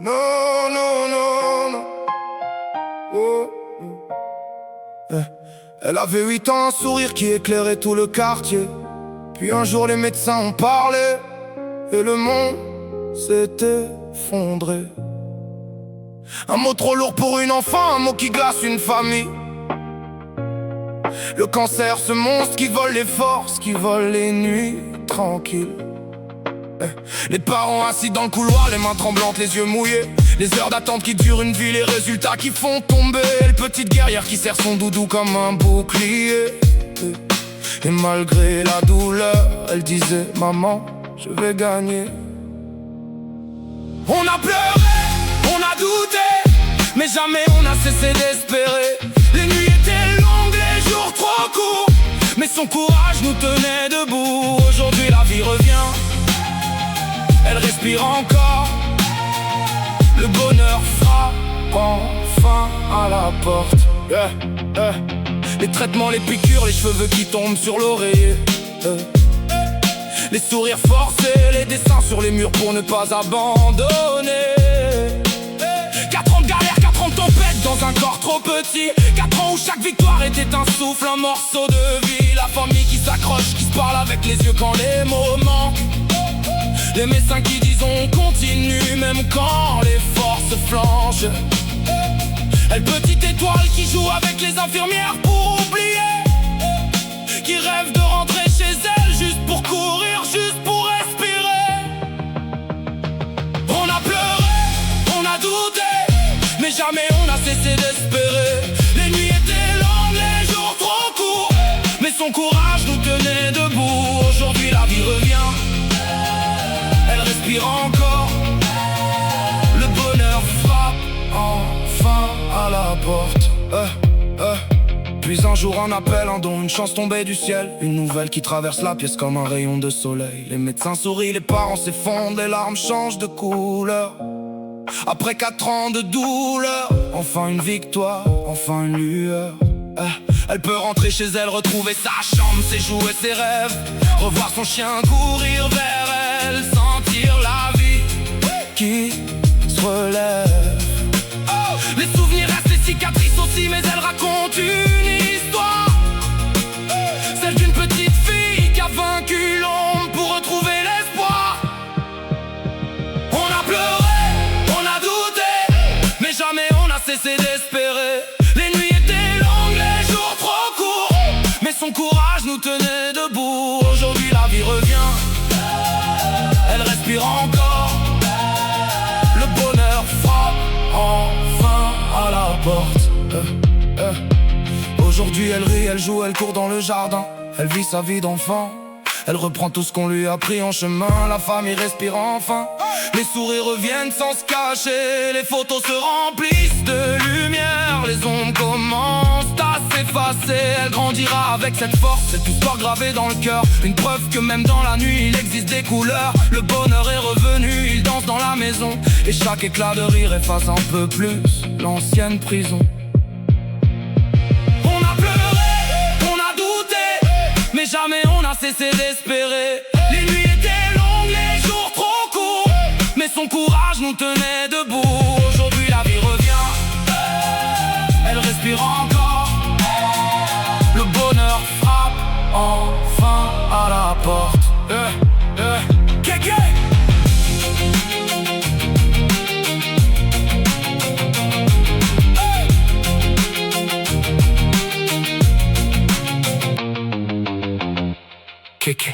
Non, non, non, non. Oh. Elle avait 8 ans, un sourire qui éclairait tout le quartier. Puis un jour les médecins ont parlé et le monde s'est effondré. Un mot trop lourd pour une enfant, un mot qui glace une famille. Le cancer, ce monstre qui vole les forces, qui vole les nuits tranquilles. Les parents assis dans le couloir, les mains tremblantes, les yeux mouillés. Les heures d'attente qui durent une vie, les résultats qui font tomber. Et petite guerrière qui serre son doudou comme un bouclier. Et malgré la douleur, elle disait: maman, je vais gagner. On a pleuré, on a douté, mais jamais on a cessé d'espérer. Les nuits étaient longues, les jours trop courts, mais son courage nous tenait debout. Aujourd'hui la vie revient, elle respire encore. Le bonheur frappe enfin à la porte. Les traitements, les piqûres, les cheveux qui tombent sur l'oreiller. Les sourires forcés, les dessins sur les murs pour ne pas abandonner. 4 ans de galère, 4 ans de tempête dans un corps trop petit. 4 ans où chaque victoire était un souffle, un morceau de vie. La famille qui s'accroche, qui se parle avec les yeux quand les mots manquent. Les médecins qui disent on continue même quand les forces flanchent. Elle, petite étoile qui joue avec les infirmières pour oublier, qui rêve de rentrer chez elle juste pour courir, juste pour respirer. On a pleuré, on a douté, mais jamais on a cessé d'espérer. Les nuits étaient longues, les jours trop courts, mais son courage nous tenait debout. Aujourd'hui la vie revient, elle respire encore. Le bonheur frappe enfin à la porte. Puis un jour un appel, un don, une chance tombée du ciel. Une nouvelle qui traverse la pièce comme un rayon de soleil. Les médecins sourient, les parents s'effondrent, les larmes changent de couleur. Après 4 ans de douleur, enfin une victoire, enfin une lueur. Elle peut rentrer chez elle, retrouver sa chambre, ses jouets, ses rêves. Revoir son chien courir vers elle, sentir la vie qui se relève. Les souvenirs restent, les cicatrices aussi, mais elle raconte une histoire, celle d'une petite fille qui a vaincu l'ombre pour retrouver l'espoir. On a pleuré, on a douté, mais jamais on a cessé d'espérer. Les nuits étaient longues, les jours trop courts, mais son courage nous tenait debout. Aujourd'hui la vie revient, elle respire encore. Le bonheur frappe enfin à la porte. Aujourd'hui elle rit, elle joue, elle court dans le jardin. Elle vit sa vie d'enfant, elle reprend tout ce qu'on lui a pris en chemin. La famille respire enfin, les sourires reviennent sans se cacher. Les photos se remplissent de lumière, les ombres commencent à s'effacer. Elle grandira avec cette force, cette histoire gravée dans le cœur. Une preuve que même dans la nuit il existe des couleurs. Le bonheur est revenu, il danse dans la maison, et chaque éclat de rire efface un peu plus l'ancienne prison. On a pleuré, on a douté, mais jamais on a cessé d'espérer. Les nuits étaient longues, les jours trop courts, mais son courage nous tenait debout. Aujourd'hui la vie revient, elle respire encore. Le bonheur frappe enfin à la porte. Kéké. Kéké.